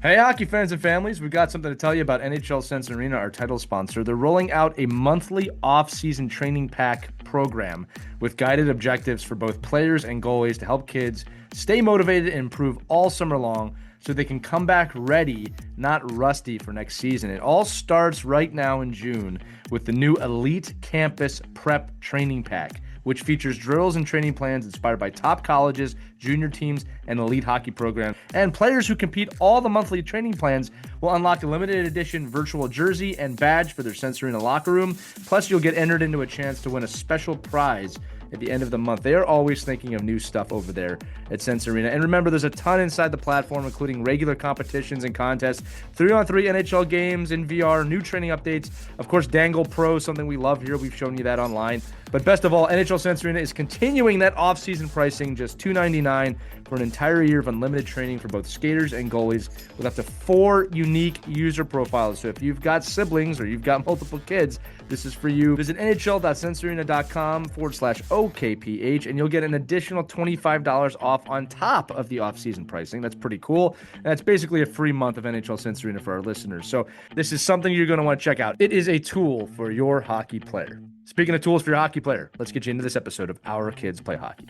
Hey, hockey fans and families, we've got something to tell you about NHL Sense Arena, our title sponsor. They're rolling out a monthly off-season training pack program with guided objectives for both players and goalies to help kids stay motivated and improve all summer long so they can come back ready, not rusty for next season. It all starts right now in June with the new Elite Campus Prep Training Pack, which features drills and training plans inspired by top colleges, junior teams, and elite hockey programs. And players who compete all the monthly training plans will unlock a limited edition virtual jersey and badge for their Sense Arena locker room. Plus, you'll get entered into a chance to win a special prize at the end of the month. They are always thinking of new stuff over there at Sense Arena. And remember, there's a ton inside the platform, including regular competitions and contests, 3-on-3 NHL games in VR, new training updates, of course, Dangle Pro, something we love here. We've shown you that online. But best of all, NHL Sense Arena is continuing that off-season pricing, just $299 for an entire year of unlimited training for both skaters and goalies with up to 4 unique user profiles. So if you've got siblings or you've got multiple kids, this is for you. Visit nhl.sensearena.com/OKPH and you'll get an additional $25 off on top of the off-season pricing. That's pretty cool. And that's basically a free month of NHL Sense Arena for our listeners. So this is something you're going to want to check out. It is a tool for your hockey player. Speaking of tools for your hockey player, let's get you into this episode of Our Kids Play Hockey.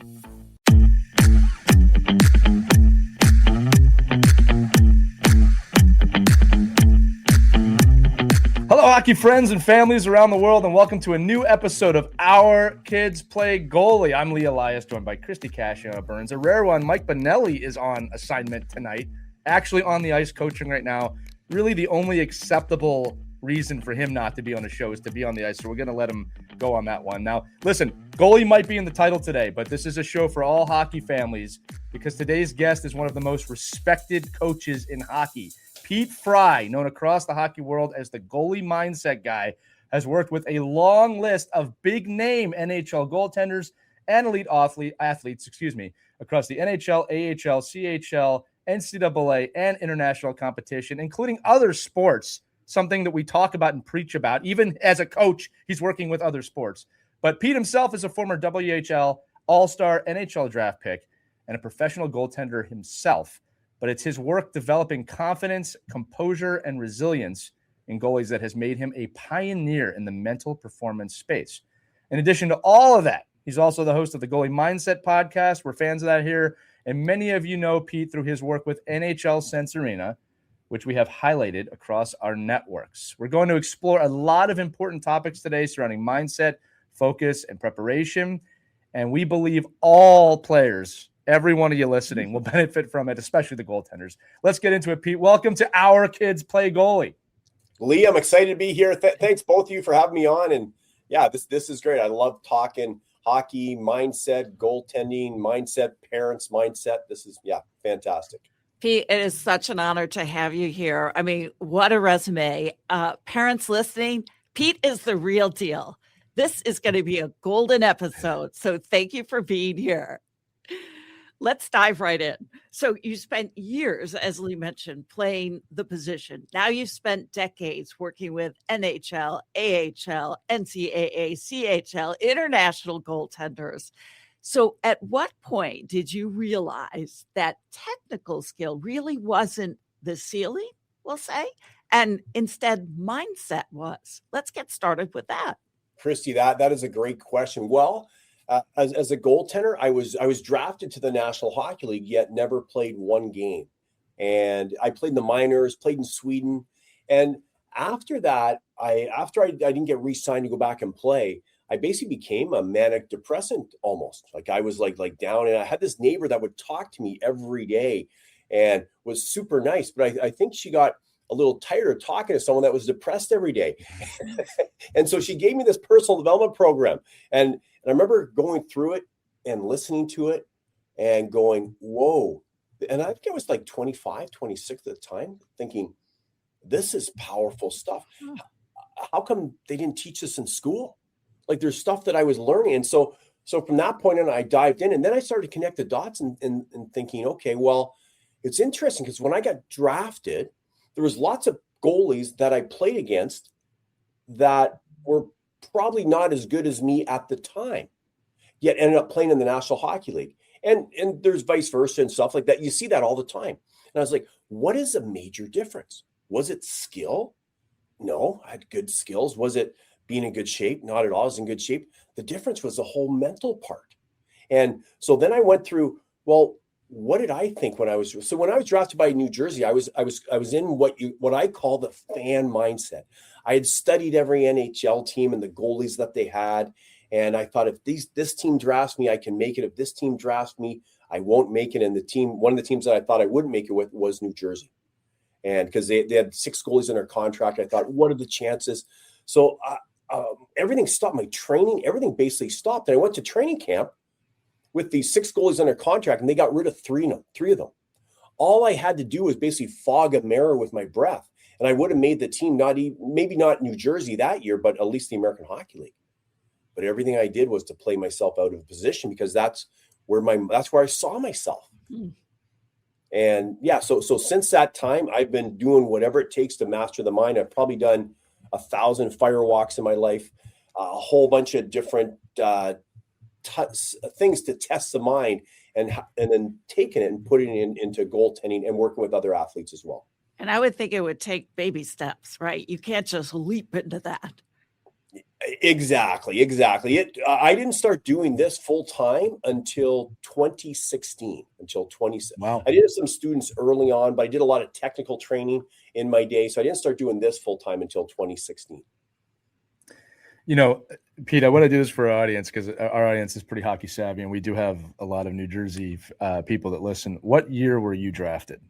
Hello, hockey friends and families around the world, and welcome to a new episode of Our Kids Play Goalie. I'm Elias, joined by Christie, Casciano, Burns. A rare one, Mike Bonelli is on assignment tonight, actually on the ice coaching right now. Really the only acceptable reason for him not to be on the show is to be on the ice, so we're going to let him go on that one. Now, listen, goalie might be in the title today, but this is a show for all hockey families because today's guest is one of the most respected coaches in hockey. Pete Fry, known across the hockey world as the Goalie Mindset Guy, has worked with a long list of big-name NHL goaltenders and elite athletes, across the NHL, AHL, CHL, NCAA, and international competition, including other sports, something that we talk about and preach about. Even as a coach, he's working with other sports. But Pete himself is a former WHL All-Star NHL draft pick and a professional goaltender himself. But it's his work developing confidence, composure, and resilience in goalies that has made him a pioneer in the mental performance space. In addition to all of that, he's also the host of the Goalie Mindset podcast. We're fans of that here. And many of you know Pete through his work with NHL Sense Arena, which we have highlighted across our networks. We're going to explore a lot of important topics today surrounding mindset, focus, and preparation. And we believe all players, every one of you listening, will benefit from it, especially the goaltenders. Let's get into it, Pete. Welcome to Our Kids Play Goalie. Lee, I'm excited to be here. Thanks both of you for having me on. And yeah, this is great. I love talking hockey, mindset, goaltending, mindset, parents, mindset. This is, fantastic. Pete, it is such an honor to have you here. I mean, what a resume. Parents listening, Pete is the real deal. This is going to be a golden episode. So thank you for being here. Let's dive right in. So you spent years, as Lee mentioned, playing the position. Now you've spent decades working with NHL, AHL, NCAA, CHL, international goaltenders. So at what point did you realize that technical skill really wasn't the ceiling, we'll say, and instead mindset was? Let's get started with that. Christie, that is a great question. Well, as a goaltender, I was drafted to the National Hockey League, yet never played one game. And I played in the minors, played in Sweden. And after that, after I didn't get re-signed to go back and play, I basically became a manic depressant almost. Like I was like down, and I had this neighbor that would talk to me every day and was super nice. But I think she got a little tired of talking to someone that was depressed every day. And so she gave me this personal development program. And I remember going through it and listening to it and going, whoa. And I think I was like 25, 26 at the time, thinking, this is powerful stuff. How come they didn't teach this in school? Like there's stuff that I was learning. And so from that point on, I dived in, and then I started to connect the dots and thinking, okay, well, it's interesting because when I got drafted, there was lots of goalies that I played against that were probably not as good as me at the time, yet ended up playing in the National Hockey League. And there's vice versa and stuff like that. You see that all the time. And I was like, what is a major difference? Was it skill? No, I had good skills. Was it being in good shape? Not at all. I was in good shape. The difference was the whole mental part. And so then I went through, well, what did I think when I was drafted by New Jersey? I was in what I call the fan mindset. I had studied every NHL team and the goalies that they had, and I thought, if this team drafts me, I can make it. If this team drafts me, I won't make it. And one of the teams that I thought I wouldn't make it with was New Jersey, and because they had 6 goalies in their contract, I thought, what are the chances? So everything stopped. My training, everything basically stopped. And I went to training camp with these 6 goalies under contract, and they got rid of 3 of them. All I had to do was basically fog a mirror with my breath, and I would have made the team, maybe not New Jersey that year, but at least the American Hockey League. But everything I did was to play myself out of position, because that's where I saw myself. And yeah, so since that time, I've been doing whatever it takes to master the mind. I've probably done 1,000 fire walks in my life, a whole bunch of different things to test the mind, and then taking it and putting it into goaltending and working with other athletes as well. And I would think it would take baby steps, right? You can't just leap into that. Exactly. I didn't start doing this full time until 2016. Wow. I did have some students early on, but I did a lot of technical training in my day, so I didn't start doing this full time until 2016. Pete, I want to do this for our audience, because our audience is pretty hockey savvy, and we do have a lot of New Jersey people that listen. What year were you drafted?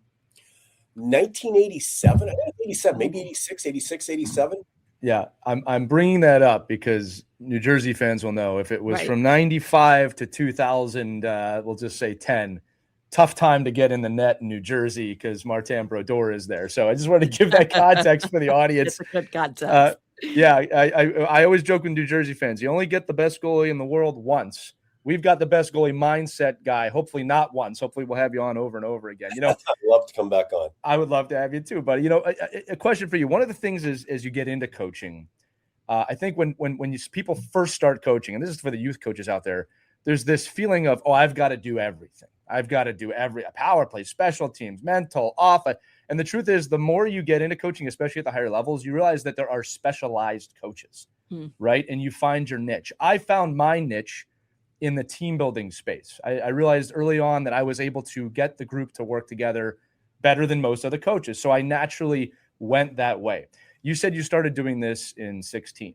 1987, 87, maybe 86, 87. Yeah, I'm bringing that up because New Jersey fans will know, if it was Right. from 95 to 2000, we'll just say 10, tough time to get in the net in New Jersey because Martin Brodeur is there. So I just wanted to give that context for the audience. It's a good context. Yeah, I always joke with New Jersey fans, you only get the best goalie in the world once. We've got the best goalie mindset guy. Hopefully not once. Hopefully we'll have you on over and over again. I'd love to come back on. I would love to have you too. But, a question for you. One of the things is, as you get into coaching, I think when people first start coaching, and this is for the youth coaches out there, there's this feeling of, I've got to do everything. I've got to do power play, special teams, mental, off. And the truth is, the more you get into coaching, especially at the higher levels, you realize that there are specialized coaches, right? And you find your niche. I found my niche in the team building space. I realized early on that I was able to get the group to work together better than most other coaches. So I naturally went that way. You said you started doing this in 16.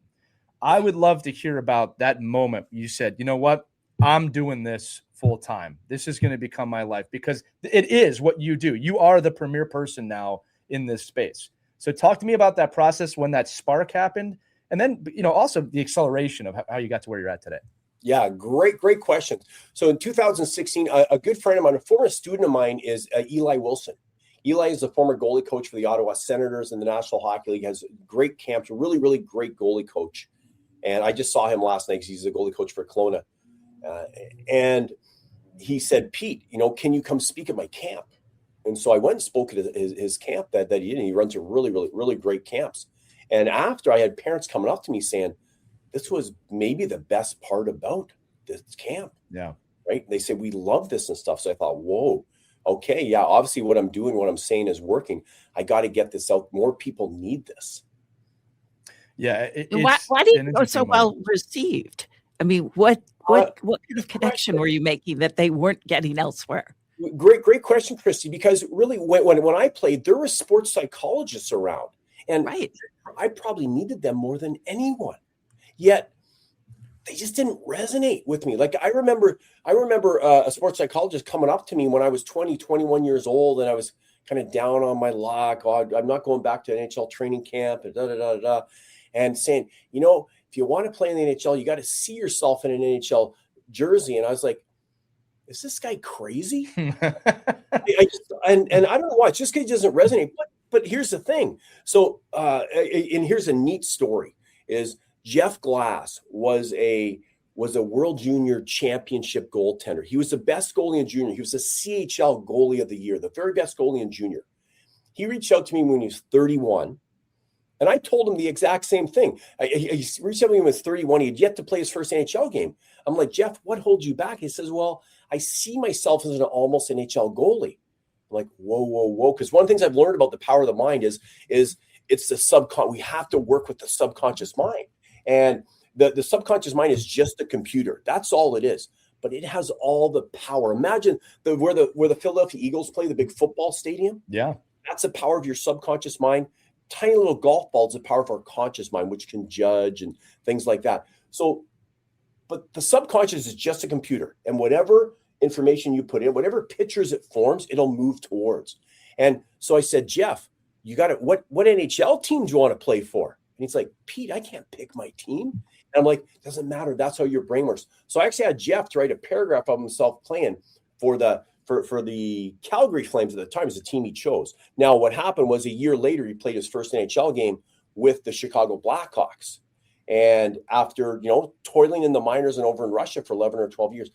I would love to hear about that moment. You said, you know what? I'm doing this full time. This is going to become my life, because it is what you do. You are the premier person now in this space. So talk to me about that process, when that spark happened, and then, also the acceleration of how you got to where you're at today. Yeah, great question. So in 2016, a good friend of mine, a former student of mine, is Eli Wilson. Eli is the former goalie coach for the Ottawa Senators in the National Hockey League, has great camps, a really, really great goalie coach. And I just saw him last night because he's a goalie coach for Kelowna. And he said, Pete, can you come speak at my camp? And so I went and spoke at his camp that he did. And he runs a really, really, really great camps. And after, I had parents coming up to me saying, this was maybe the best part about this camp. Yeah. Right. They said, we love this and stuff. So I thought, whoa, okay. Yeah. Obviously what I'm doing, what I'm saying is working. I got to get this out. More people need this. Yeah. Why do you go so well received? I mean, what kind of connection were you making that they weren't getting elsewhere? Great question, Christie, because really when I played, there were sports psychologists around, and right. I probably needed them more than anyone. Yet they just didn't resonate with me. Like I remember a sports psychologist coming up to me when I was 20, 21 years old, and I was kind of down on my luck. I'm not going back to NHL training camp, and saying, if you want to play in the NHL, you got to see yourself in an NHL jersey. And I was like, is this guy crazy? And I don't know why. It's just because it doesn't resonate. But here's the thing. So, and here's a neat story: is Jeff Glass was a World Junior Championship goaltender. He was the best goalie in junior. He was the CHL goalie of the year, the very best goalie in junior. He reached out to me when he was 31, and I told him the exact same thing. He reached out to me when he was 31. He had yet to play his first NHL game. I'm like, Jeff, what holds you back? He says, well, I see myself as an almost NHL goalie. I'm like, whoa. Because one of the things I've learned about the power of the mind is it's the subconscious. We have to work with the subconscious mind. And the subconscious mind is just a computer. That's all it is. But it has all the power. Imagine where the Philadelphia Eagles play, the big football stadium. Yeah. That's the power of your subconscious mind. Tiny little golf ball is the power of our conscious mind, which can judge and things like that. So, but the subconscious is just a computer. And whatever information you put in, whatever pictures it forms, it'll move towards. And so I said, Jeff, you got it. What NHL team do you want to play for? And he's like, Pete, I can't pick my team. And I'm like, doesn't matter. That's how your brain works. So I actually had Jeff to write a paragraph of himself playing for the Calgary Flames at the time, is the team he chose. Now, what happened was a year later, he played his first NHL game with the Chicago Blackhawks. And after, toiling in the minors and over in Russia for 11 or 12 years,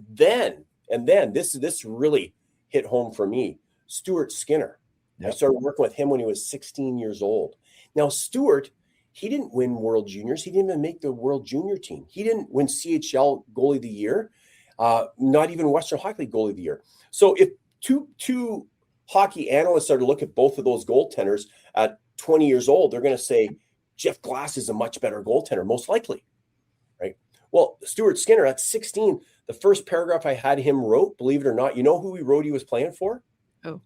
then this really hit home for me. Stuart Skinner. Yep. I started working with him when he was 16 years old. Now, Stuart, he didn't win World Juniors. He didn't even make the World Junior team. He didn't win CHL Goalie of the Year, not even Western Hockey League Goalie of the Year. So if two hockey analysts are to look at both of those goaltenders at 20 years old, they're going to say, Jeff Glass is a much better goaltender, most likely, right? Well, Stuart Skinner at 16, the first paragraph I had him wrote, believe it or not, you know who he wrote he was playing for? Oh.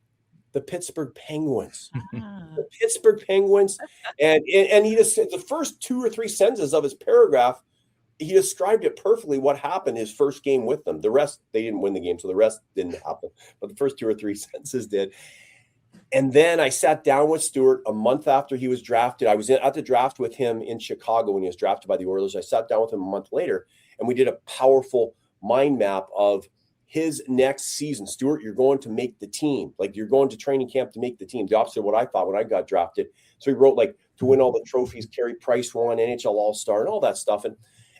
The Pittsburgh Penguins. The Pittsburgh Penguins. And he just, the first 2 or 3 sentences of his paragraph, he described it perfectly what happened his first game with them. The rest, they didn't win the game, so the rest didn't happen. But the first 2 or 3 sentences did. And then I sat down with Stuart a month after he was drafted. I was at the draft with him in Chicago when he was drafted by the Oilers. I sat down with him a month later, and we did a powerful mind map of his next season. Stuart, you're going to make the team. Like, you're going to training camp to make the team. The opposite of what I thought when I got drafted. So he wrote, like, to win all the trophies, Carey Price won, NHL All-Star, and all that stuff.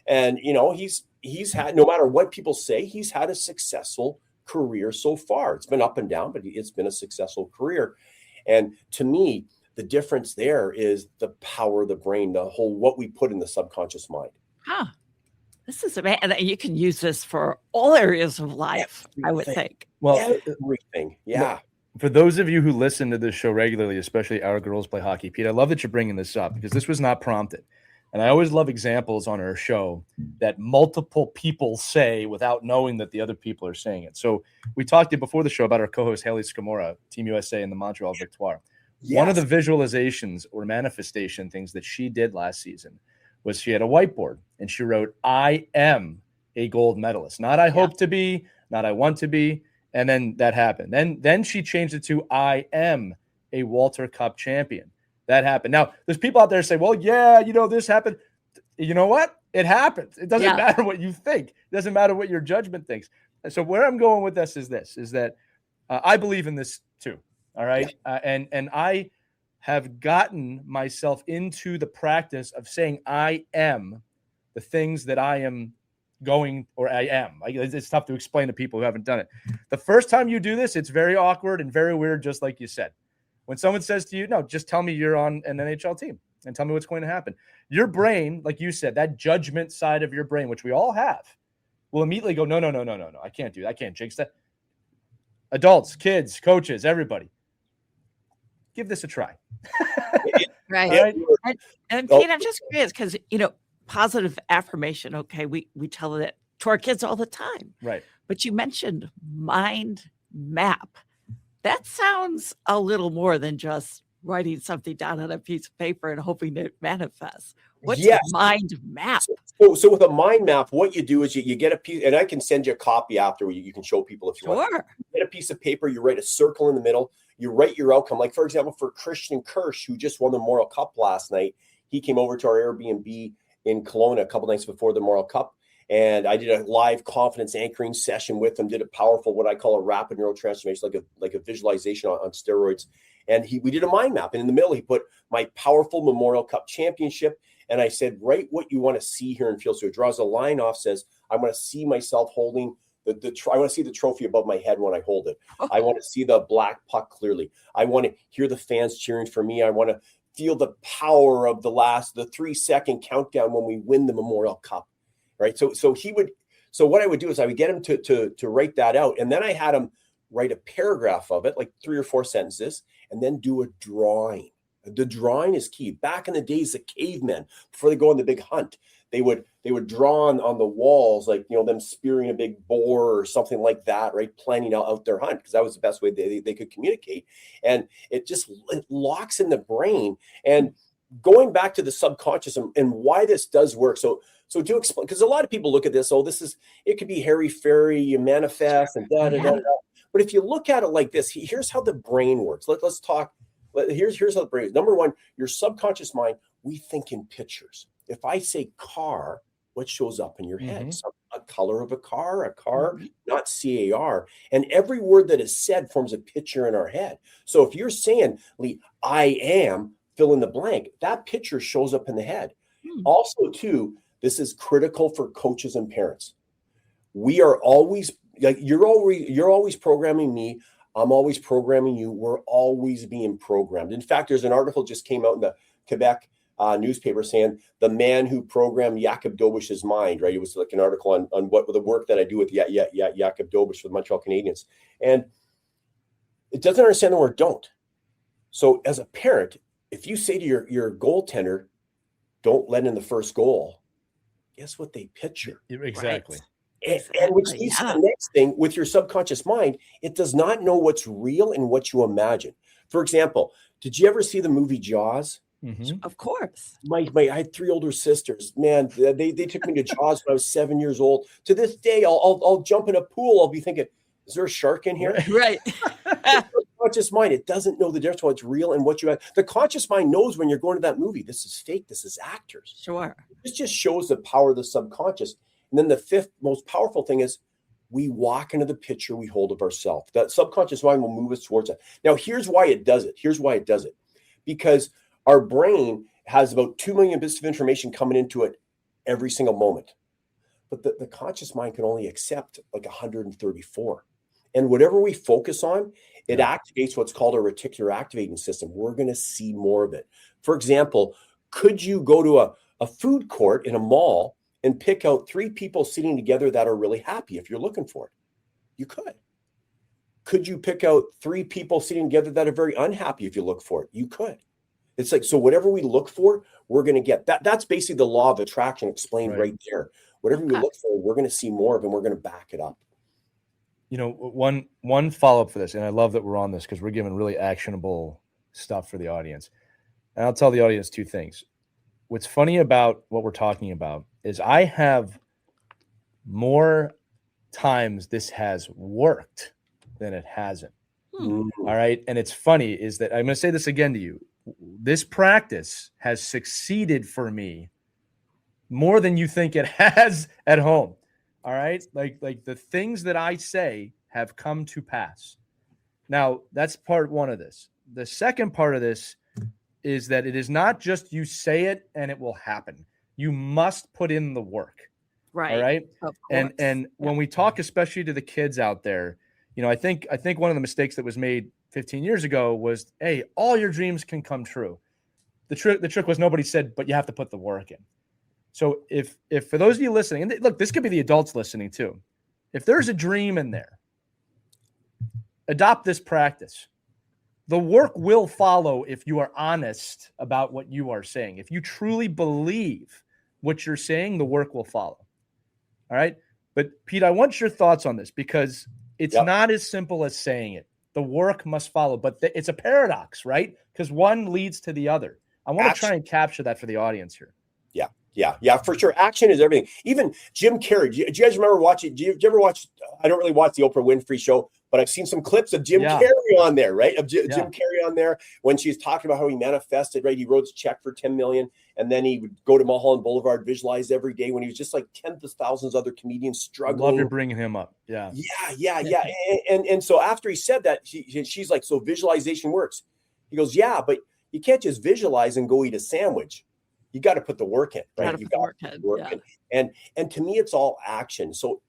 And he's had, no matter what people say, he's had a successful career so far. It's been up and down, but it's been a successful career. And to me, the difference there is the power of the brain, the whole, what we put in the subconscious mind. This is amazing. And you can use this for all areas of life, I would think. Well, everything. Yeah. For those of you who listen to this show regularly, especially Our Girls Play Hockey, Pete, I love that you're bringing this up because this was not prompted. And I always love examples on our show that multiple people say without knowing that the other people are saying it. So we talked to you before the show about our co-host Haley Scamora, Team USA and the Montreal Victoire. Yes. One of the visualizations or manifestation things that she did last season was she had a whiteboard and she wrote, I am a gold medalist. Not I hope to be, not I want to be. And then that happened. Then she changed it to I am a Walter Cup champion. That happened. Now, there's people out there say, well, yeah, this happened. You know what? It happens. It doesn't matter what you think. It doesn't matter what your judgment thinks. And so where I'm going with this is that I believe in this too. All right. Yeah. And I have gotten myself into the practice of saying I am the things that I am going, or I am. It's tough to explain to people who haven't done it. The first time you do this, it's very awkward and very weird, just like you said. When someone says to you, no, just tell me you're on an NHL team and tell me what's going to happen. Your brain, like you said, that judgment side of your brain, which we all have, will immediately go, no. I can't do that. I can't jinx that. Adults, kids, coaches, everybody. Give this a try. Right. And Pete, I'm just curious because, positive affirmation. Okay. We tell it to our kids all the time. Right. But you mentioned mind map. That sounds a little more than just writing something down on a piece of paper and hoping it manifests. What's a mind map? So with a mind map, what you do is you get a piece, and I can send you a copy after you can show people if you want. You get a piece of paper, you write a circle in the middle, you write your outcome. Like, for example, for Christian Kirsch, who just won the Memorial Cup last night, he came over to our Airbnb in Kelowna a couple nights before the Memorial Cup. And I did a live confidence anchoring session with him, did a powerful, what I call a rapid neurotransformation, like a visualization on steroids. And we did a mind map. And in the middle, he put my powerful Memorial Cup championship. And I said, write what you want to see, hear, and feel. So it draws a line off, says, I want to see myself holding I want to see the trophy above my head when I hold it. I want to see the black puck clearly. I want to hear the fans cheering for me. I want to feel the power of the 3-second countdown when we win the Memorial Cup. Right. So what I would do is I would get him to write that out. And then I had him write a paragraph of it, like 3 or 4 sentences, and then do a drawing. The drawing is key. Back in the days, the cavemen, before they go on the big hunt, they would draw on the walls, like, them spearing a big boar or something like that, right? Planning out their hunt, because that was the best way they could communicate. And it locks in the brain. And going back to the subconscious and why this does work. So to explain, because a lot of people look at this, it could be hairy-fairy, you manifest and da-da-da-da. But if you look at it like this, here's how the brain works. Let's talk. Here's how the brain is. Number one, your subconscious mind, we think in pictures. If I say car, what shows up in your head? A color of a car, not CAR. And every word that is said forms a picture in our head. So if you're saying, Lee, I am, fill in the blank, that picture shows up in the head. Also, too, this is critical for coaches and parents. We are always, like, you're always programming me. I'm always programming you. We're always being programmed. In fact, there's an article just came out in the Quebec newspaper saying the man who programmed Jakub Dobish's mind, right? It was like an article on what the work that I do with Jakub Dobish for the Montreal Canadiens. And it doesn't understand the word don't. So as a parent, if you say to your goaltender, don't let in the first goal, guess what they picture? Exactly. Right? And which leads to the next thing with your subconscious mind, it does not know what's real and what you imagine. For example, did you ever see the movie Jaws? Of course. I had 3 older sisters. Man, they took me to Jaws when I was 7 years old. To this day, I'll jump in a pool. I'll be thinking, is there a shark in here? Right. The conscious mind, it doesn't know the difference between what's real and what you have. The conscious mind knows when you're going to that movie, this is fake, this is actors. Sure. This just shows the power of the subconscious. And then the 5th most powerful thing is we walk into the picture we hold of ourselves. That subconscious mind will move us towards that. Now, here's why it does it. Because our brain has about 2 million bits of information coming into it every single moment. But the conscious mind can only accept like 134. And whatever we focus on, it activates what's called a reticular activating system. We're going to see more of it. For example, could you go to a food court in a mall and pick out 3 people sitting together that are really happy if you're looking for it? You could. Could you pick out 3 people sitting together that are very unhappy if you look for it? You could. It's like, so whatever we look for, we're going to get. That's basically the law of attraction explained right there. Whatever we look for, we're going to see more of, and we're going to back it up. One follow-up for this, and I love that we're on this because we're giving really actionable stuff for the audience. And I'll tell the audience 2 things. What's funny about what we're talking about is I have more times this has worked than it hasn't. All right. And it's funny is that I'm going to say this again to you. This practice has succeeded for me more than you think it has at home. All right. Like the things that I say have come to pass. Now, that's part one of this. The second part of this is that it is not just you say it and it will happen. You must put in the work. Right. All right. Of course. And when we talk, especially to the kids out there, I think one of the mistakes that was made 15 years ago was, hey, all your dreams can come true. The trick was nobody said, but you have to put the work in. So if for those of you listening, and look, this could be the adults listening too. If there's a dream in there, adopt this practice. The work will follow if you are honest about what you are saying. If you truly believe what you're saying, the work will follow. All right. But Pete, I want your thoughts on this because it's not as simple as saying it. The work must follow, but it's a paradox, right? Because one leads to the other. I want to try and capture that for the audience here. Yeah, for sure. Action is everything. Even Jim Carrey. Do you guys remember watching? Do you ever watch? I don't really watch the Oprah Winfrey Show, but I've seen some clips of Jim Carrey on there, right? Of Jim Carrey on there when she's talking about how he manifested, right? He wrote a check for $10 million, and then he would go to Mulholland Boulevard, visualize every day when he was just like tens of thousands of other comedians struggling. Love you bringing him up. Yeah. And so after he said that, she's like, so visualization works. He goes, yeah, but you can't just visualize and go eat a sandwich. You got to put the work in, right? You got to put the work in. And to me, it's all action. So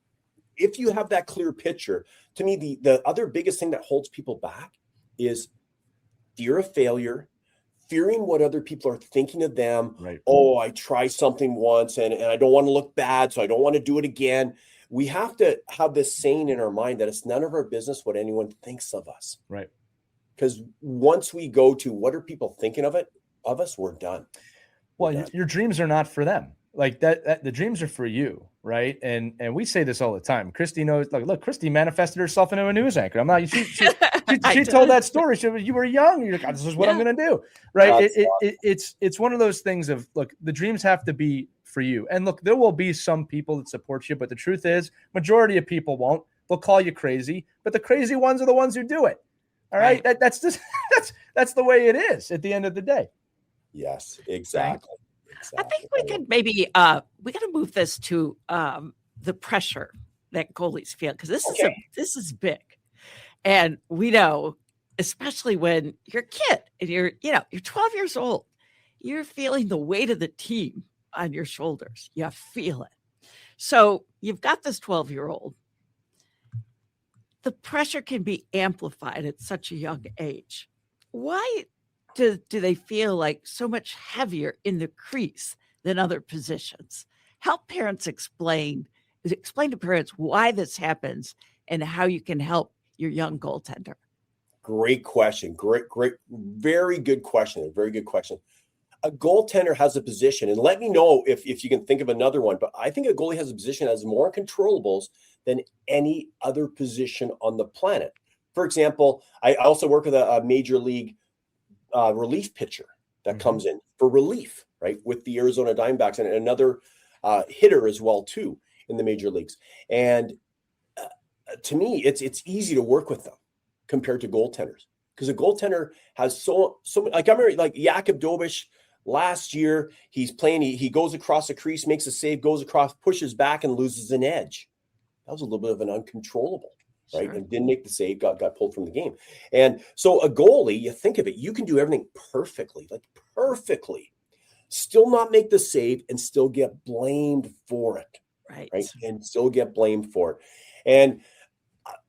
if you have that clear picture, to me, the other biggest thing that holds people back is fear of failure, fearing what other people are thinking of them. Right. Oh, I tried something once and I don't want to look bad, so I don't want to do it again. we have to have this saying in our mind that it's none of our business what anyone thinks of us. Right. Because once we go to what are people thinking of us, we're done. Well, your dreams are not for them. Like that the dreams are for you, right? And we say this all the time. Christie knows. Look, Christie manifested herself into a news anchor. I'm not. She told that story. You were young. You're like, this is what I'm going to do, right? It's one of those things of, look, the dreams have to be for you. And look, there will be some people that support you, but the truth is, majority of people won't. They'll call you crazy, but the crazy ones are the ones who do it. All right, that's just that's the way it is at the end of the day. Yes, exactly. I think we could maybe we got to move this to the pressure that goalies feel, because this is big, and we know, especially when you're a kid and you're 12 years old, you're feeling the weight of the team on your shoulders. You feel it. So you've got this 12-year-old. The pressure can be amplified at such a young age. Why do they feel like so much heavier in the crease than other positions? Help parents explain to parents why this happens and how you can help your young goaltender. Great question. Great. Very good question. Very good question. A goaltender has a position, and let me know if you can think of another one, but I think a goalie has a position that has more controllables than any other position on the planet. For example, I also work with a major league relief pitcher that comes in for relief, right, with the Arizona Diamondbacks, and another hitter as well too in the major leagues. And to me, it's easy to work with them compared to goaltenders, because a goaltender has so like, I remember like Jakub Dobeš last year, he's playing, he goes across the crease, makes a save, goes across, pushes back, and loses an edge. That was a little bit of an uncontrollable. Right. Sure. And didn't make the save, got pulled from the game. And so a goalie, you think of it, you can do everything perfectly, still not make the save and still get blamed for it. Right. And still get blamed for it. And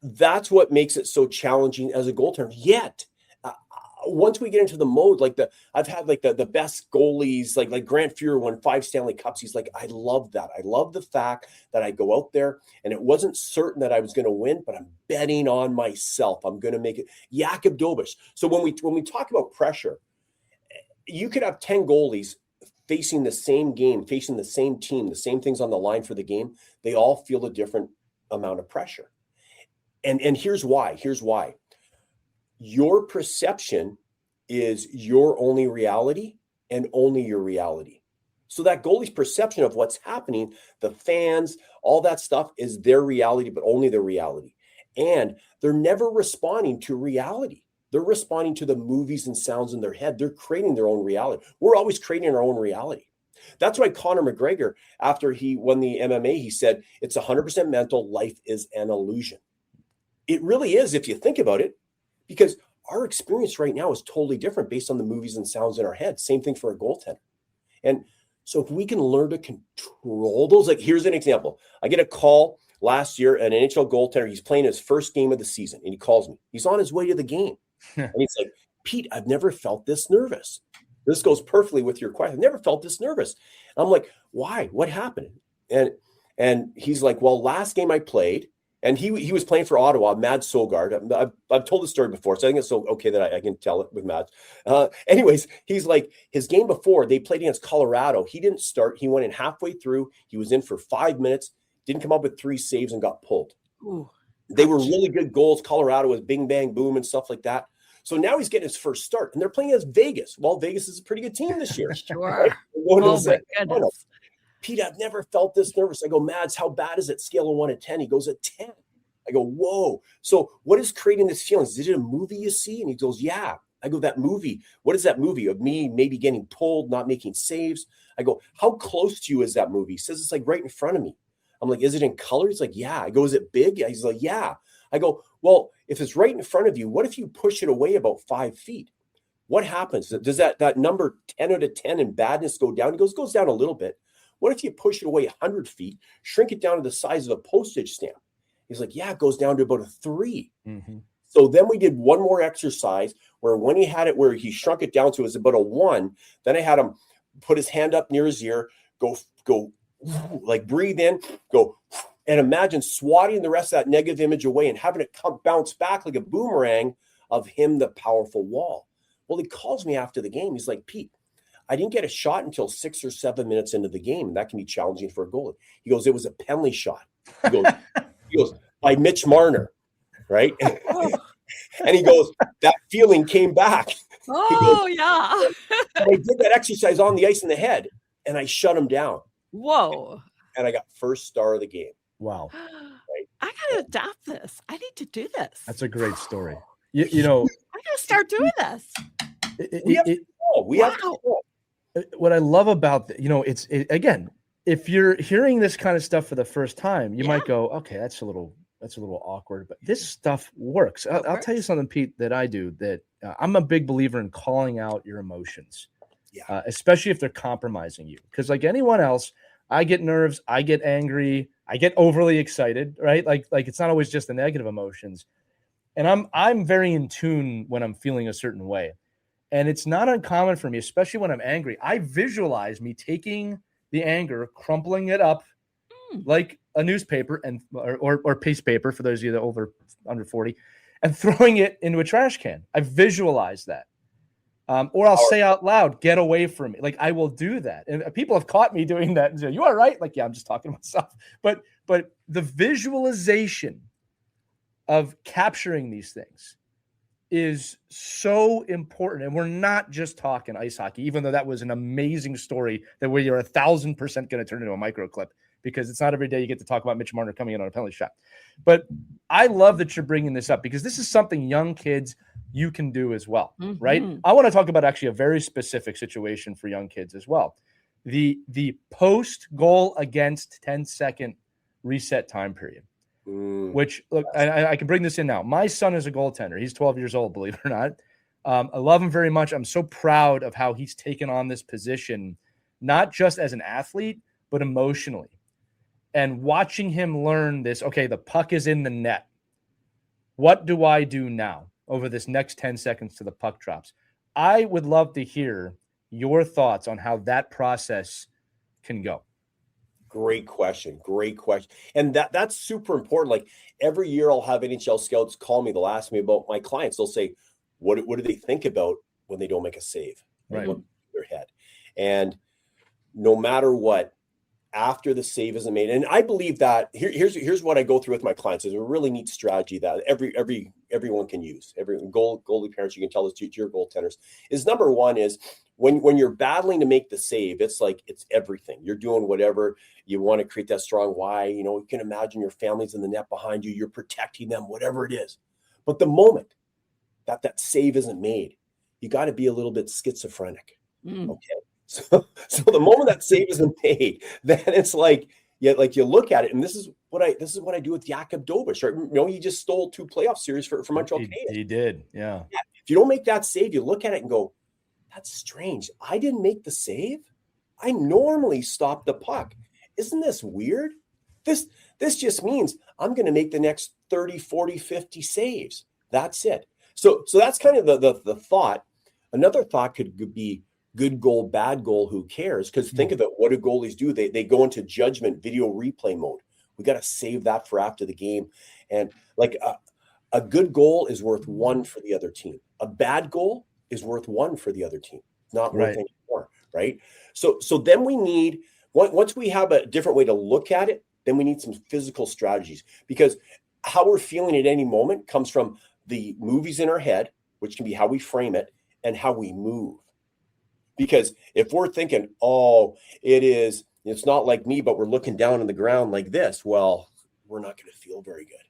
that's what makes it so challenging as a goaltender. Yet, once we get into the mode, I've had the best goalies, like Grant Fuhrer won 5 Stanley Cups. He's like, I love that. I love the fact that I go out there and it wasn't certain that I was going to win, but I'm betting on myself. I'm going to make it. Jakub Dobeš. So when we talk about pressure, you could have 10 goalies facing the same game, facing the same team, the same things on the line for the game. They all feel a different amount of pressure. And here's why. Your perception is your only reality and only your reality. So that goalie's perception of what's happening, the fans, all that stuff is their reality, but only their reality. And they're never responding to reality. They're responding to the movies and sounds in their head. They're creating their own reality. We're always creating our own reality. That's why Conor McGregor, after he won the MMA, he said, it's 100% mental. Life is an illusion. It really is, if you think about it. Because our experience right now is totally different based on the movies and sounds in our head. Same thing for a goaltender. And so if we can learn to control those, like here's an example. I get a call last year, an NHL goaltender, he's playing his first game of the season, and he calls me. He's on his way to the game. And he's like, Pete, I've never felt this nervous. This goes perfectly with your question. I've never felt this nervous. And I'm like, why? What happened? And he's like, well, last game I played, and he was playing for Ottawa, Mads Sogard. I've told the story before, so I think it's so okay that I can tell it with Mads. Anyways, he's like, his game before, they played against Colorado. He didn't start. He went in halfway through. He was in for 5 minutes, didn't come up with 3 saves, and got pulled. Ooh, they were really good goals. Colorado was bing, bang, boom, and stuff like that. So now he's getting his first start, and they're playing against Vegas. Well, Vegas is a pretty good team this year. Sure. Right? Oh, my goodness. Pete, I've never felt this nervous. I go, Mads, how bad is it? Scale of 1 to 10. He goes, at 10. I go, whoa. So what is creating this feeling? Is it a movie you see? And he goes, yeah. I go, that movie. What is that movie of me maybe getting pulled, not making saves? I go, how close to you is that movie? He says, it's like right in front of me. I'm like, is it in color? He's like, yeah. I go, is it big? He's like, yeah. I go, well, if it's right in front of you, what if you push it away about 5 feet? What happens? Does that number 10 out of 10 in badness go down? He goes, goes down a little bit. What if you push it away 100 feet, shrink it down to the size of a postage stamp? He's like, yeah, it goes down to about a 3. Mm-hmm. So then we did one more exercise where when he had it, where he shrunk it down to, it was about a 1. Then I had him put his hand up near his ear, go like breathe in, go, And imagine swatting the rest of that negative image away and having it bounce back like a boomerang of him, the powerful wall. Well, he calls me after the game. He's like, Pete, I didn't get a shot until 6 or 7 minutes into the game. And that can be challenging for a goalie. He goes, it was a penalty shot. He goes by Mitch Marner, right? And he goes, that feeling came back. Oh, goes, yeah. I did that exercise on the ice in the head, and I shut him down. Whoa. And I got first star of the game. Wow. Right? I got to adopt this. I need to do this. That's a great story. You know, I got to start doing this. We have to. What I love about it's again, if you're hearing this kind of stuff for the first time, you might go, okay, that's a little awkward, but this stuff works. I'll tell you something, Pete, that I do that I'm a big believer in calling out your emotions, especially if they're compromising you. Because like anyone else, I get nerves, I get angry, I get overly excited, right? Like it's not always just the negative emotions. And I'm very in tune when I'm feeling a certain way. And it's not uncommon for me, especially when I'm angry. I visualize me taking the anger, crumpling it up like a newspaper or paste paper for those of you that are under 40, and throwing it into a trash can. I visualize that. Or I'll say out loud, get away from me. Like I will do that. And people have caught me doing that and say, you all right? Like, yeah, I'm just talking to myself. But the visualization of capturing these things is so important. And we're not just talking ice hockey, even though that was an amazing story that where you're 1,000% going to turn into a micro clip, because it's not every day you get to talk about Mitch Marner coming in on a penalty shot. But I love that you're bringing this up, because this is something young kids you can do as well, right? I want to talk about actually a very specific situation for young kids as well. The post goal against 10-second reset time period. Which, look, I can bring this in now. My son is a goaltender. He's 12 years old, believe it or not. I love him very much. I'm so proud of how he's taken on this position, not just as an athlete, but emotionally. And watching him learn this, okay, the puck is in the net. What do I do now over this next 10 seconds to the puck drops? I would love to hear your thoughts on how that process can go. Great question. And that's super important. Like every year I'll have NHL scouts call me. They'll ask me about my clients. They'll say, what do they think about when they don't make a save? Right. In their head. And no matter what, after the save isn't made, and I believe that here's what I go through with my clients. Is a really neat strategy that everyone can use. Every goalie parents, you can tell this to your goaltenders, is number one is when you're battling to make the save, it's like it's everything. You're doing whatever you want to create that strong why. You can imagine your family's in the net behind you. You're protecting them, whatever it is. But the moment that save isn't made, you got to be a little bit schizophrenic. Okay. So the moment that save isn't made, then it's like you look at it, and this is what I do with Jakub Dobeš, right? He just stole 2 playoff series for Montreal Canadiens. He did, yeah. If you don't make that save, you look at it and go, that's strange. I didn't make the save. I normally stop the puck. Isn't this weird? This just means I'm going to make the next 30, 40, 50 saves. That's it. So that's kind of the thought. Another thought could be good goal, bad goal, who cares? Because think of it, what do goalies do? They go into judgment, video replay mode. We got to save that for after the game. And like a good goal is worth 1 for the other team. A bad goal is worth 1 for the other team. Not worth any more, right? So then we need, once we have a different way to look at it, then we need some physical strategies, because how we're feeling at any moment comes from the movies in our head, which can be how we frame it and how we move. Because if we're thinking, it's not like me, but we're looking down on the ground like this, well, we're not going to feel very good,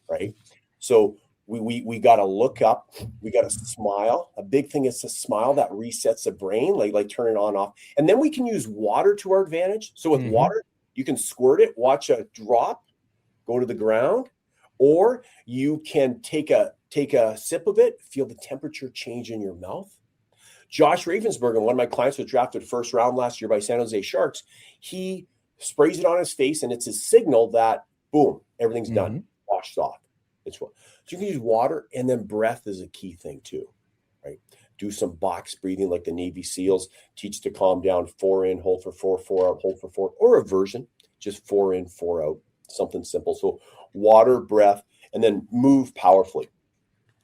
right? So we got to look up, we got to smile. A big thing is to smile. That resets the brain, like turn it on, off. And then we can use water to our advantage. So with water, you can squirt it, watch a drop, go to the ground, or you can take a sip of it, feel the temperature change in your mouth. Josh Ravensbergen, one of my clients, was drafted first round last year by San Jose Sharks. He sprays it on his face, and it's his signal that, boom, everything's done, washed off. So you can use water, and then breath is a key thing too, right? Do some box breathing like the Navy SEALs teach to calm down. 4 in, hold for 4, 4 out, hold for 4, or a version, just 4 in, 4 out. something simple. So water, breath, and then move powerfully.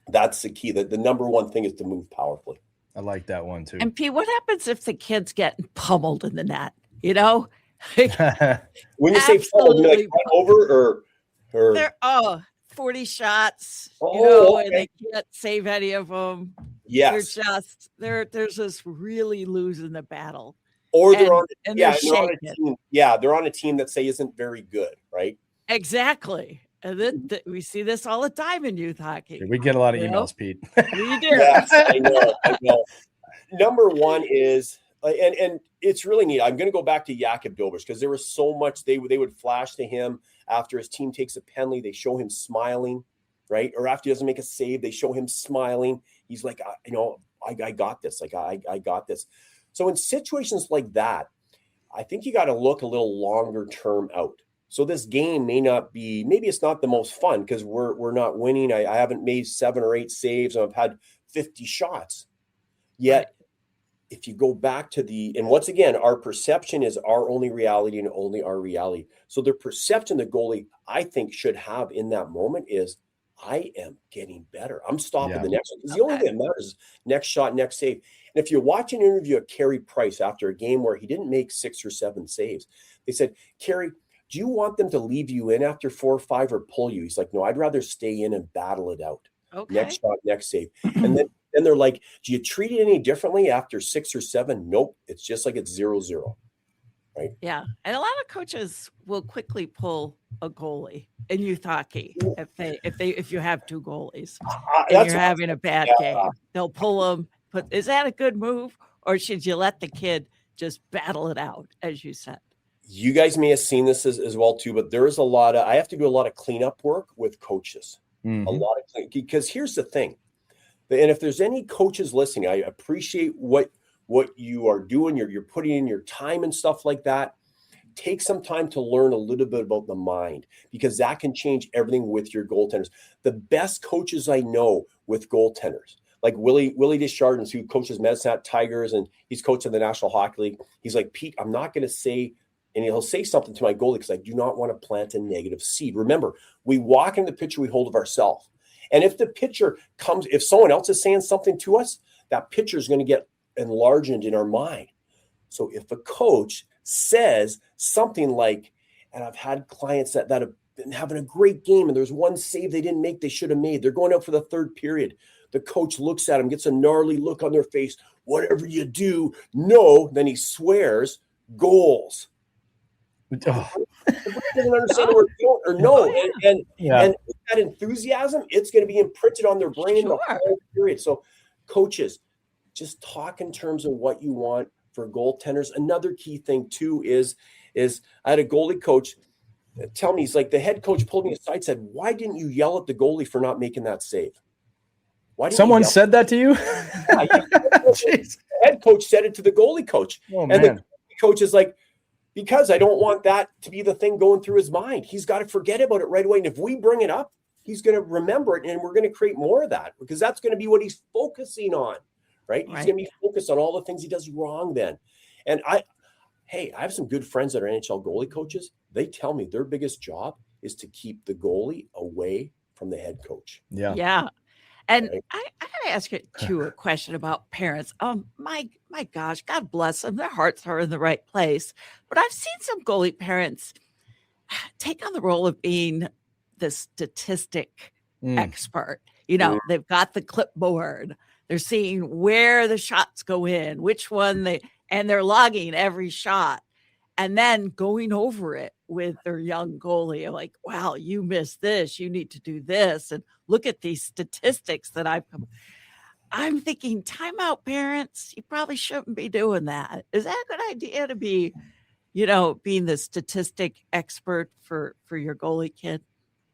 That's the key. The number one thing is to move powerfully. I like that one too. And P, what happens if the kid's getting pummeled in the net? You know, When you say pummeled, you like run over or they're 40 shots, okay. and they can't save any of them. Yes, they're just really losing the battle. Or they're on a team. They're on a team that say isn't very good, right? Exactly. And then we see this all the time in youth hockey. We get a lot of emails, Pete. We do. Yes, I know. Number one is, and it's really neat. I'm going to go back to Jakub Dobeš because there was so much they would flash to him after his team takes a penalty. They show him smiling, right? Or after he doesn't make a save, they show him smiling. He's like, I got this. Like, I got this. So in situations like that, I think you got to look a little longer term out. So this game maybe it's not the most fun because we're not winning. I haven't made 7 or 8 saves and I've had 50 shots. Yet, if you go back to and once again, our perception is our only reality and only our reality. So the perception the goalie, I think, should have in that moment is, I am getting better. I'm stopping the next one. Because the only thing that matters is next shot, next save. And if you watch an interview of Carey Price after a game where he didn't make 6 or 7 saves, they said, Carey, do you want them to leave you in after 4 or 5 or pull you? He's like, no, I'd rather stay in and battle it out. Okay. Next shot, next save. And then they're like, do you treat it any differently after 6 or 7? Nope. It's just like it's 0-0. Right. Yeah. And a lot of coaches will quickly pull a goalie in youth hockey if you have 2 goalies and you're having a bad game. They'll pull them. But is that a good move? Or should you let the kid just battle it out, as you said? You guys may have seen this as well too, but there is I have to do a lot of cleanup work with coaches. Mm-hmm. A lot of because here's the thing. And if there's any coaches listening, I appreciate what you are doing. You're putting in your time and stuff like that. Take some time to learn a little bit about the mind because that can change everything with your goaltenders. The best coaches I know with goaltenders, like Willie Deschardins, who coaches Medicine Tigers and he's coaching the National Hockey League. He's like, Pete, I'm not going to say, and he'll say something to my goalie because I do not want to plant a negative seed. Remember, we walk in the pitcher we hold of ourselves. And if the pitcher comes, if someone else is saying something to us, that pitcher is going to get enlarged in our mind. So if a coach says something like, and I've had clients that have been having a great game and there's one save they didn't make, they should have made. They're going out for the 3rd period. The coach looks at him, gets a gnarly look on their face. Whatever you do, no. Then he swears, goals. Oh. Doesn't understand the word don't or no. And with that enthusiasm, it's going to be imprinted on their brain the whole period. So coaches, just talk in terms of what you want for goaltenders. Another key thing too is I had a goalie coach tell me, he's like, the head coach pulled me aside, said, why didn't you yell at the goalie for not making that save? Someone said that to you? The head coach said it to the goalie coach. Oh, and the coach is like, because I don't want that to be the thing going through his mind. He's got to forget about it right away. And if we bring it up, he's going to remember it. And we're going to create more of that because that's going to be what he's focusing on, right? He's going to be focused on all the things he does wrong then. And I have some good friends that are NHL goalie coaches. They tell me their biggest job is to keep the goalie away from the head coach. Yeah. Yeah. And I got to ask you too a question about parents. My gosh, God bless them. Their hearts are in the right place. But I've seen some goalie parents take on the role of being the statistic expert. You know, they've got the clipboard. They're seeing where the shots go in, which one and they're logging every shot. And then going over it with their young goalie, like, wow, you missed this. You need to do this. And look at these statistics that I'm thinking, timeout parents, you probably shouldn't be doing that. Is that a good idea to be, being the statistic expert for your goalie kid?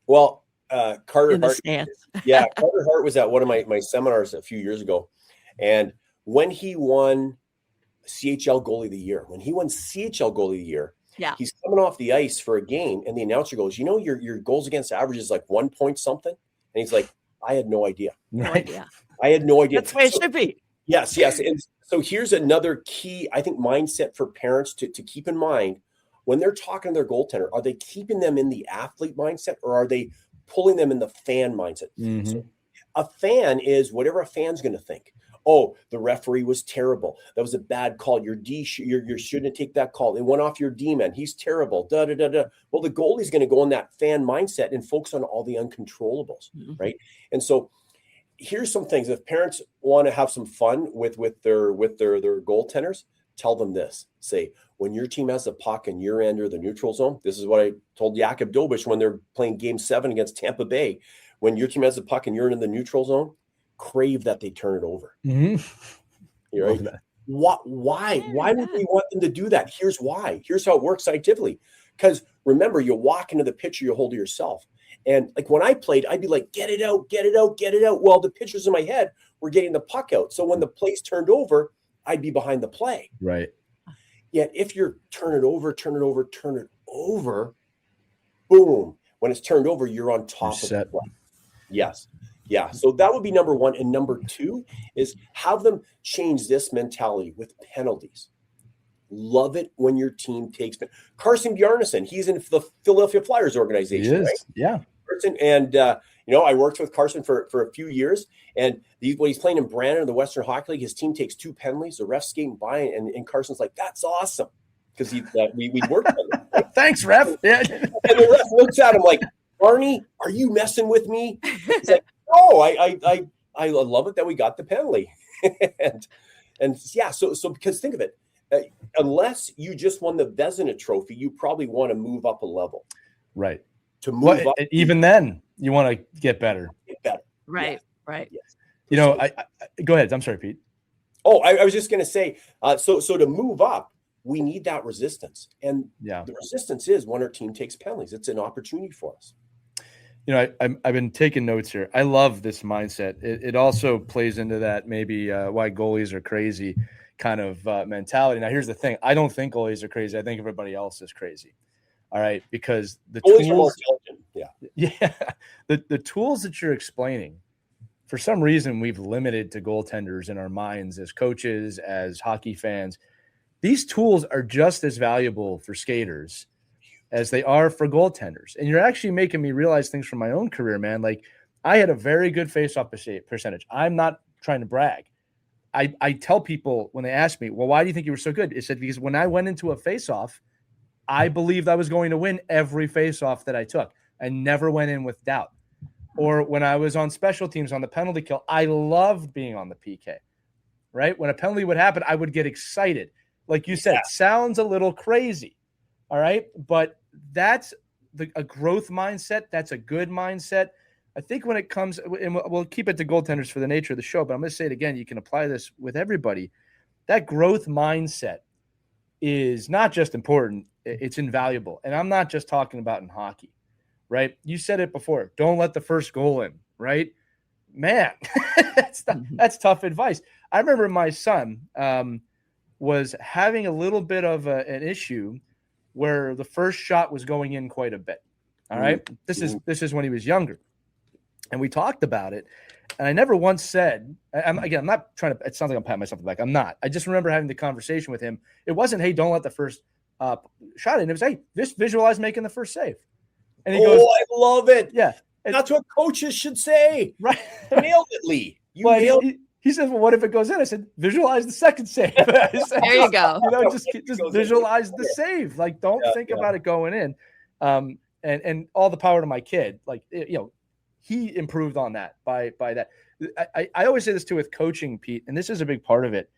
Well, Carter Hart. Carter Hart was at one of my seminars a few years ago. And when he won CHL Goalie of the Year, he's coming off the ice for a game, and the announcer goes, your goals against average is like 1 point something. And he's like, I had no idea. I had no idea. That's the way it should be. Yes. And so here's another key, I think, mindset for parents to keep in mind. when they're talking to their goaltender, are they keeping them in the athlete mindset or are they pulling them in the fan mindset? Mm-hmm. So a fan is whatever a fan's going to think. Oh, the referee was terrible. That was a bad call. Your D, you shouldn't take that call. It went off your D man. He's terrible. Da da da da. Well, the goalie's going to go in that fan mindset and focus on all the uncontrollables, right? And so, here's some things. If parents want to have some fun with their goaltenders, tell them this. Say, when your team has the puck and you're under the neutral zone, this is what I told Jakub Dobeš when they're playing Game 7 against Tampa Bay. When your team has the puck and you're in the neutral zone, crave that they turn it over. Mm-hmm. You're right. Why would we want them to do that? Here's why. Here's how it works scientifically. Because remember, you walk into the pitcher, you hold to yourself. And like when I played, I'd be like, get it out, get it out, get it out. Well, the pitchers in my head were getting the puck out. So when the play's turned over, I'd be behind the play. Right. Yet if you're turn it over, boom. When it's turned over, you're on top of the play. Yes. Yeah. So that would be number one. And number two is have them change this mentality with penalties. Love it when your team takes Carson Bjarnason. He's in the Philadelphia Flyers organization, right? Yeah. Carson, and I worked with Carson for a few years. And when he's playing in Brandon in the Western Hockey League, his team takes 2 penalties. The ref's skating by, and Carson's like, "That's awesome," because we worked with him. Right? Thanks, ref. Yeah. And the ref looks at him like, "Barney, are you messing with me?" He's like, "No, I love it that we got the penalty." and yeah, so because think of it. Unless you just won the Vezina Trophy, you probably want to move up a level. Right. To move up. Even then, you want to get better. Right. Yes. Right. Yes. I go ahead. I'm sorry, Pete. Oh, I was just going to say, so to move up, we need that resistance. And the resistance is when our team takes penalties. It's an opportunity for us. I've been taking notes here. I love this mindset. It also plays into that maybe why goalies are crazy kind of mentality. Now, here's the thing. I don't think goalies are crazy. I think everybody else is crazy. All right. Because the goalies tools, are more intelligent. Yeah. The tools that you're explaining, for some reason, we've limited to goaltenders in our minds as coaches, as hockey fans. These tools are just as valuable for skaters as they are for goaltenders. And you're actually making me realize things from my own career, man. Like, I had a very good face-off percentage. I'm not trying to brag. I tell people when they ask me, well, why do you think you were so good? It said, because when I went into a face-off, I believed I was going to win every face-off that I took. I never went in with doubt. Or when I was on special teams on the penalty kill, I loved being on the PK, right? When a penalty would happen, I would get excited. Like you said, it sounds a little crazy, all right? But that's a growth mindset. That's a good mindset. I think when it comes, and we'll keep it to goaltenders for the nature of the show, but I'm going to say it again. You can apply this with everybody. That growth mindset is not just important. It's invaluable. And I'm not just talking about in hockey, right? You said it before. Don't let the first goal in, right? Man, that's tough advice. I remember my son was having a little bit of an issue where the first shot was going in quite a bit. All right. This is when he was younger. And we talked about it. And I never once said, I'm not trying to, it sounds like I'm patting myself on the back. I'm not. I just remember having the conversation with him. It wasn't, hey, don't let the first shot in. It was, hey, just visualize making the first save. And he goes, I love it. Yeah. That's what coaches should say. Right. Nailed it, Lee. You nailed it. He says, well, what if it goes in? I said, visualize the second save. There you go. Just visualize the save. Like, don't think about it going in. And all the power to my kid. Like, he improved on that by that. I always say this too with coaching, Pete, and this is a big part of it,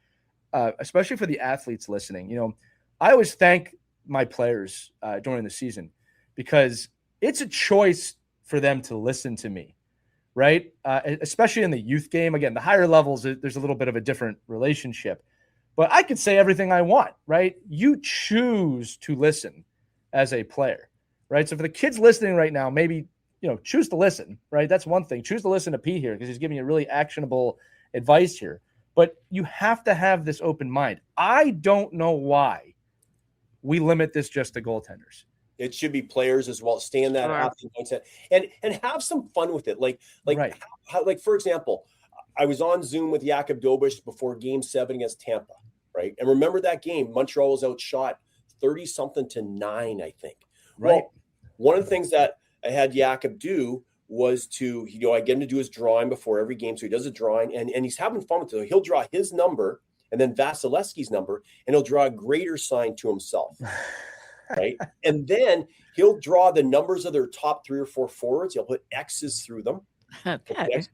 especially for the athletes listening. I always thank my players during the season because it's a choice for them to listen to me, right? Especially in the youth game. Again, the higher levels, there's a little bit of a different relationship. But I could say everything I want, right? You choose to listen as a player, right? So for the kids listening right now, maybe choose to listen, right? That's one thing. Choose to listen to Pete here because he's giving you really actionable advice here. But you have to have this open mind. I don't know why we limit this just to goaltenders. It should be players as well. Stay in that athlete mindset and have some fun with it. Like for example, I was on Zoom with Jakub Dobeš before Game 7 against Tampa, right? And remember that game, Montreal was outshot 30-something to 9, I think. Right. Well, one of the things that I had Jakob do was to, I get him to do his drawing before every game. So he does a drawing and he's having fun with it. He'll draw his number and then Vasilevsky's number, and he'll draw a greater sign to himself. Right. And then he'll draw the numbers of their top 3 or 4 forwards. He'll put X's through them. Okay.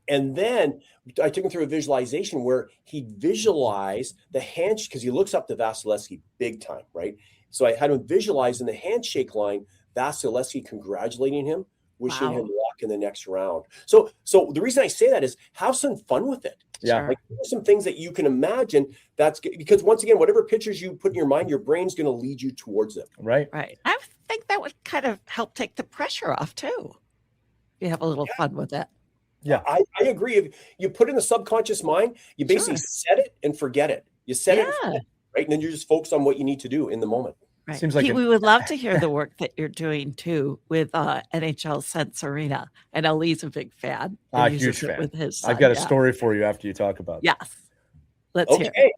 And then I took him through a visualization where he visualized the handshake, because he looks up to Vasilevsky big time, right? So I had him visualize in the handshake line, Vasilevsky congratulating him, wishing him luck in the next round. So the reason I say that is have some fun with it. Yeah. Like, some things that you can imagine. That's good, because once again, whatever pictures you put in your mind, your brain's going to lead you towards it. Right. Right. I think that would kind of help take the pressure off too. You have a little fun with it. Yeah. I agree. If you put in the subconscious mind, you basically set it and forget it. You set it and forget it, right? And then you're just focused on what you need to do in the moment. Right. Seems like Pete, we would love to hear the work that you're doing too with NHL Sense Arena. I know Lee's a big fan. Huge fan. With his son. I've got a story for you after you talk about it. Yes. Let's hear it.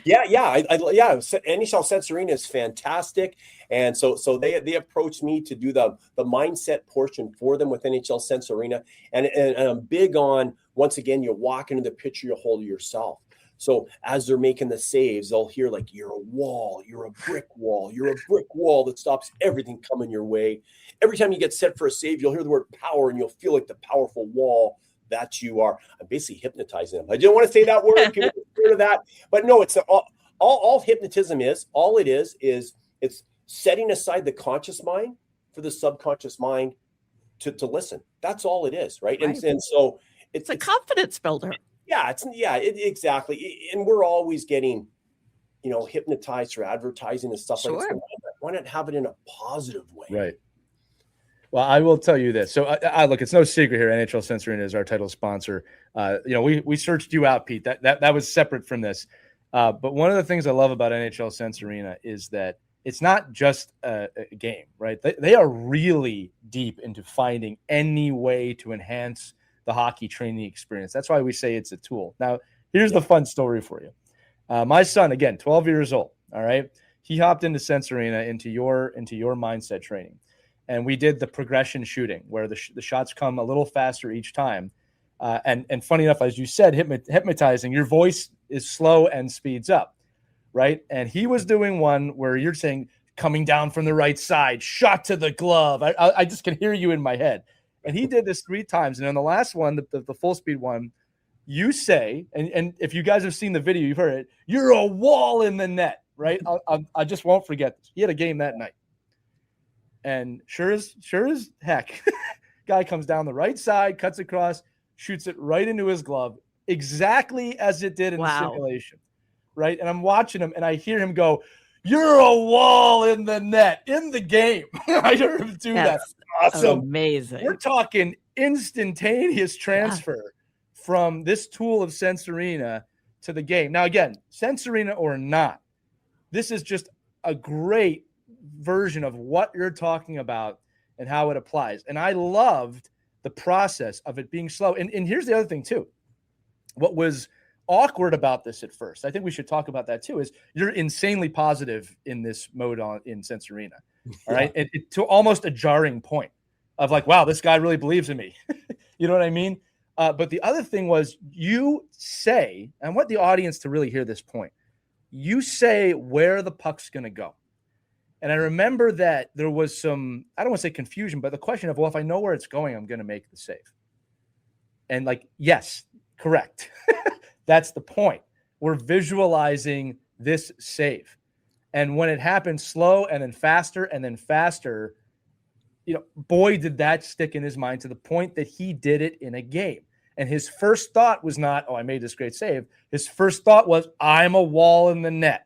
Yeah. NHL Sense Arena is fantastic. And so they approached me to do the mindset portion for them with NHL Sense Arena. And I'm big on, once again, you walk into the picture you hold of yourself. So as they're making the saves, they'll hear like, you're a wall, you're a brick wall, you're a brick wall that stops everything coming your way. Every time you get set for a save, you'll hear the word power and you'll feel like the powerful wall that you are. I'm basically hypnotizing them. I didn't want to say that word. People get scared of that. But no, it's all hypnotism is. All it is it's setting aside the conscious mind for the subconscious mind to listen. That's all it is, right? And so it's a confidence builder. Yeah, exactly. And we're always getting, hypnotized for advertising and stuff like that. So why not have it in a positive way? Right. Well, I will tell you this. So, I look, it's no secret here. NHL Sense Arena is our title sponsor. We searched you out, Pete. That was separate from this. But one of the things I love about NHL Sense Arena is that it's not just a game, right? They are really deep into finding any way to enhance the hockey training experience. That's why we say it's a tool. Now, here's the fun story for you. My son, again, 12 years old. All right. He hopped into Sense Arena into your mindset training. And we did the progression shooting where the shots come a little faster each time. And funny enough, as you said, hypnotizing, your voice is slow and speeds up, right? And he was doing one where you're saying, coming down from the right side, shot to the glove. I just can hear you in my head. And he did this 3 times. And on the last one, the full speed one, you say, and if you guys have seen the video, you've heard it, you're a wall in the net, right? I just won't forget this. He had a game that night. And sure as heck, guy comes down the right side, cuts across, shoots it right into his glove, exactly as it did in the simulation, right? And I'm watching him, and I hear him go, "You're a wall in the net in the game." I heard him do that. Awesome, amazing. We're talking instantaneous transfer from this tool of Sense Arena to the game. Now, again, Sense Arena or not, this is just a great version of what you're talking about and how it applies. And I loved the process of it being slow. And here's the other thing too. What was awkward about this at first, I think we should talk about that too, is you're insanely positive in this mode in Sense Arena. All right. It to almost a jarring point of like, wow, this guy really believes in me. You know what I mean? But the other thing was you say, and I want the audience to really hear this point, you say where the puck's going to go. And I remember that there was some, I don't want to say confusion, but the question of, well, if I know where it's going, I'm going to make the save. And like, yes, correct. That's the point. We're visualizing this save. And when it happened slow and then faster, boy, did that stick in his mind to the point that he did it in a game. And his first thought was not, oh, I made this great save. His first thought was, I'm a wall in the net.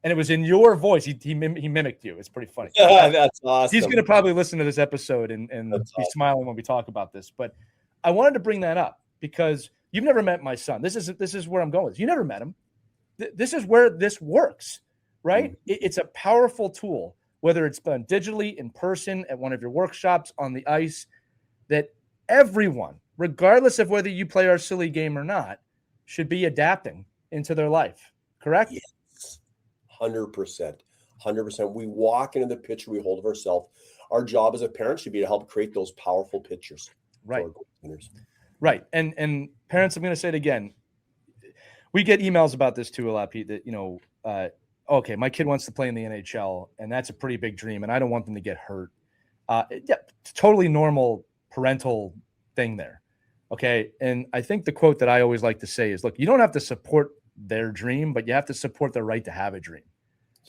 And it was in your voice. He mimicked you. It's pretty funny. That's awesome. He's going to probably listen to this episode and be smiling when we talk about this. But I wanted to bring that up because you've never met my son. This is where I'm going with this. You never met him. This is where this works, right? Mm-hmm. It's a powerful tool, whether it's done digitally, in person, at one of your workshops, on the ice, that everyone, regardless of whether you play our silly game or not, should be adapting into their life. Correct? Yes. 100%. 100%. We walk into the picture we hold of ourselves. Our job as a parent should be to help create those powerful pictures. Right. For our goaltenders. Right. And parents, I'm going to say it again. We get emails about this too a lot, Pete, that, okay, my kid wants to play in the NHL, and that's a pretty big dream, and I don't want them to get hurt. Yeah, totally normal parental thing there. Okay. And I think the quote that I always like to say is, look, you don't have to support their dream, but you have to support their right to have a dream.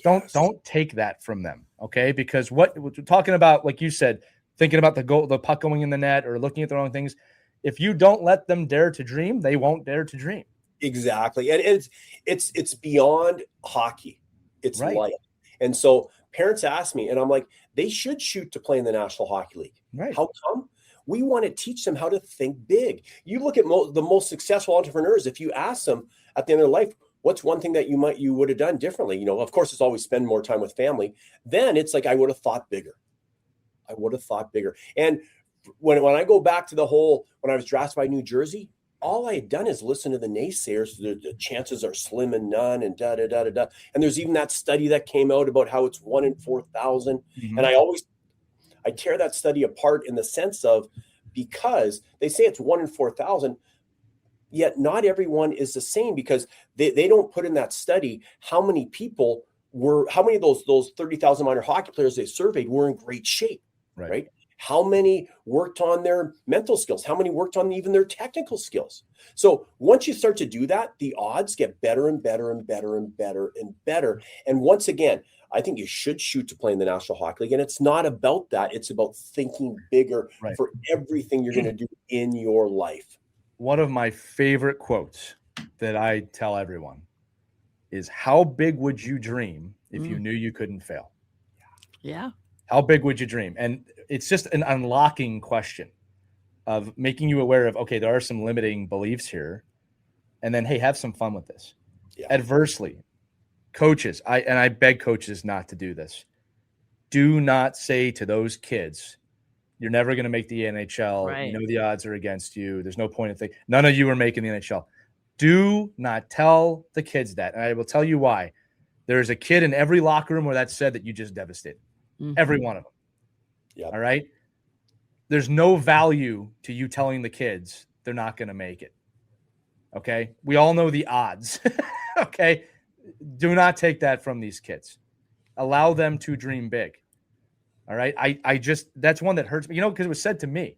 Yes. Don't take that from them. Okay. Because what we're talking about, like you said, thinking about the puck going in the net or looking at the wrong things. If you don't let them dare to dream, they won't dare to dream. Exactly. And it's beyond hockey. It's right. life. And so parents ask me, and I'm like, they should shoot to play in the National Hockey League. Right. How come? We want to teach them how to think big. You look at the most successful entrepreneurs. If you ask them at the end of their life, what's one thing that you would have done differently? Of course, it's always spend more time with family. Then it's like, I would have thought bigger. And when I go back to when I was drafted by New Jersey, all I had done is listen to the naysayers. The chances are slim and none and da-da-da-da-da. And there's even that study that came out about how it's 1 in 4,000. Mm-hmm. And I tear that study apart in the sense of, because they say it's 1 in 4,000, yet not everyone is the same, because they don't put in that study how many of those 30,000 minor hockey players they surveyed were in great shape, right? How many worked on their mental skills? How many worked on even their technical skills? So once you start to do that, the odds get better and better and better and better and better. And once again, I think you should shoot to play in the National Hockey League. And it's not about that. It's about thinking bigger for everything you're going to do in your life. One of my favorite quotes that I tell everyone is, how big would you dream if you knew you couldn't fail? Yeah. How big would you dream? And it's just an unlocking question of making you aware of, okay, there are some limiting beliefs here. And then, hey, have some fun with this. Yeah. Adversely, coaches, I beg coaches not to do this. Do not say to those kids, you're never going to make the NHL. Right. You know the odds are against you. There's no point in thinking. None of you are making the NHL. Do not tell the kids that. And I will tell you why. There's a kid in every locker room where that's said that you just devastated. Mm-hmm. Every one of them. Yep. All right. There's no value to you telling the kids they're not going to make it. Okay. We all know the odds. Okay. Do not take that from these kids. Allow them to dream big. All right. That's one that hurts me, because it was said to me.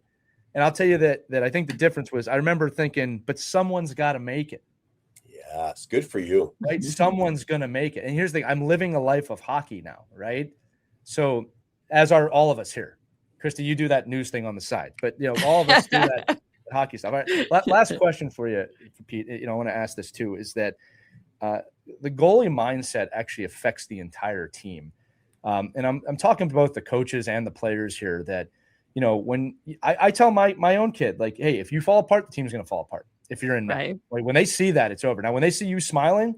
And I'll tell you that I think the difference was, I remember thinking, but someone's got to make it. Yeah. It's good for you. Right. Someone's going to make it. And here's the thing. I'm living a life of hockey now. Right. So as are all of us here. Christie, you do that news thing on the side, but all of us do that hockey stuff. All right. Last question for you, Pete. I want to ask this too, is that the goalie mindset actually affects the entire team. And I'm talking to both the coaches and the players here that, when I tell my own kid, like, hey, if you fall apart, the team's going to fall apart. If you're in net, right. Like, when they see that, it's over. Now, when they see you smiling,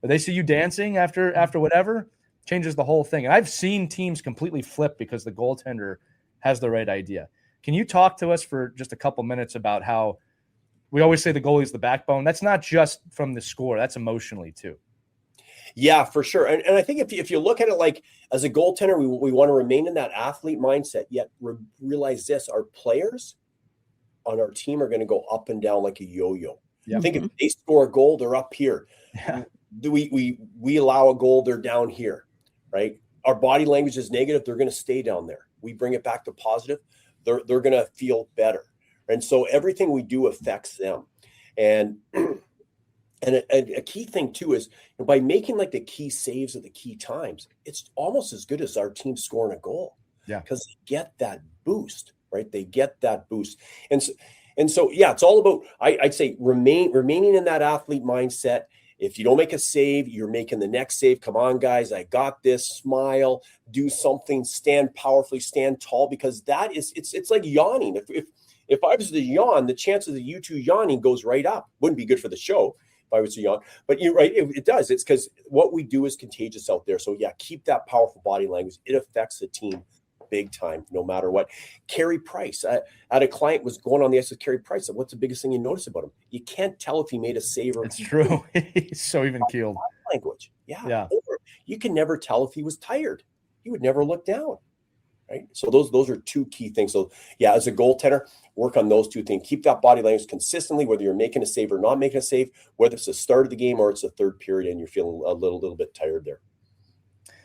or they see you dancing after whatever, changes the whole thing. And I've seen teams completely flip because the goaltender has the right idea. Can you talk to us for just a couple minutes about how we always say the goalie is the backbone? That's not just from the score. That's emotionally too. Yeah, for sure. And I think if you look at it like as a goaltender, we want to remain in that athlete mindset, yet realize this, our players on our team are going to go up and down like a yo-yo. Yep. Think if they score a goal, they're up here. Yeah. We allow a goal, they're down here, right? Our body language is negative, they're going to stay down there. We bring it back to positive, they're going to feel better. And so everything we do affects them. And a key thing too is by making like the key saves at the key times, it's almost as good as our team scoring a goal. Yeah. Because they get that boost, right? They get that boost. And so yeah, it's all about, I'd say remaining in that athlete mindset. If you don't make a save, you're making the next save. Come on, guys, I got this. Smile, do something, stand powerfully, stand tall, because it's like yawning. If I was to yawn, the chances of you two yawning goes right up. Wouldn't be good for the show if I was to yawn, but you're right, it does. It's because what we do is contagious out there. So yeah, keep that powerful body language. It affects the team big time, no matter what. Carey Price, I had a client was going on the ice with Carey Price. What's the biggest thing you notice about him? You can't tell if he made a save or. It's true. He's so even keeled. Language, yeah. you can never tell if he was tired. He would never look down. Right. So those are two key things. So yeah, as a goaltender, work on those two things. Keep that body language consistently, whether you're making a save or not making a save, whether it's the start of the game or it's the third period and you're feeling a little bit tired there.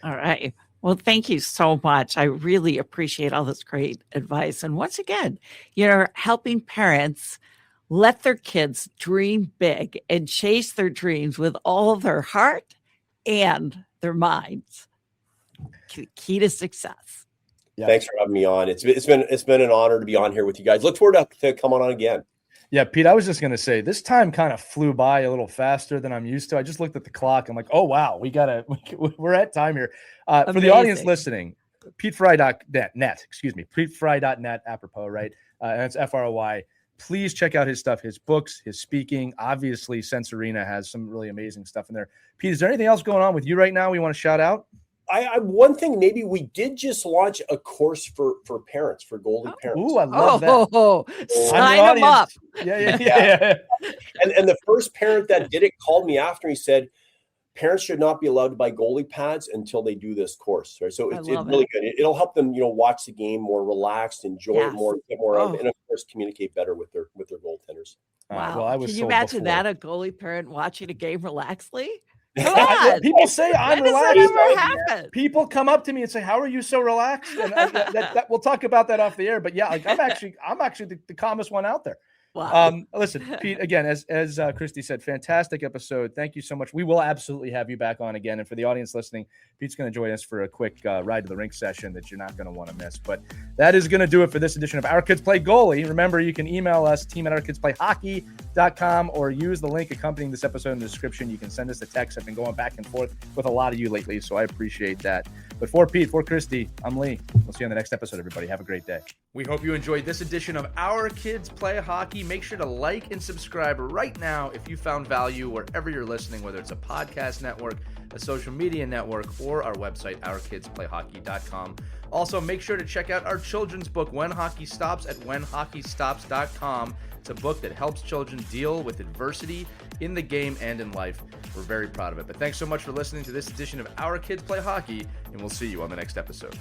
All right. Well, thank you so much. I really appreciate all this great advice. And once again, you're helping parents let their kids dream big and chase their dreams with all of their heart and their minds. Key to success. Yeah. Thanks for having me on. It's been an honor to be on here with you guys. Look forward to coming on again. Yeah, Pete, I was just going to say this time kind of flew by a little faster than I'm used to. I just looked at the clock. I'm like, oh, wow, we're at time here. For the audience listening, PeteFry.net, PeteFry.net, apropos, right? And it's FROY. Please check out his stuff, his books, his speaking. Obviously, Sense Arena has some really amazing stuff in there. Pete, is there anything else going on with you right now we want to shout out? I one thing, maybe we did just launch a course for parents, for goalie parents. Ooh, I love that. Sign them up. Yeah. And the first parent that did it called me after. He said, parents should not be allowed to buy goalie pads until they do this course. Right. So it's really good. It'll help them, watch the game more relaxed, enjoy it more, get more out of it, and of course communicate better with their goaltenders. Wow. Well, I was Can you imagine that, a goalie parent watching a game relaxedly? People say I'm relaxed. Happen? People come up to me and say, "How are you so relaxed?" And that we'll talk about that off the air. But yeah, like I'm actually the calmest one out there. Wow. Listen, Pete, again, as Christie said, fantastic episode. Thank you so much. We will absolutely have you back on again. And for the audience listening, Pete's going to join us for a quick ride to the rink session that you're not going to want to miss. But that is going to do it for this edition of Our Kids Play Goalie. Remember, you can email us, team@ourkidsplayhockey.com, or use the link accompanying this episode in the description. You can send us a text. I've been going back and forth with a lot of you lately, so I appreciate that. But for Pete, for Christie, I'm Lee. We'll see you on the next episode, everybody. Have a great day. We hope you enjoyed this edition of Our Kids Play Hockey. Make sure to like and subscribe right now if you found value wherever you're listening, whether it's a podcast network, a social media network, or our website, ourkidsplayhockey.com. Also, make sure to check out our children's book, When Hockey Stops, at whenhockeystops.com. It's a book that helps children deal with adversity in the game and in life. We're very proud of it. But thanks so much for listening to this edition of Our Kids Play Hockey, and we'll see you on the next episode.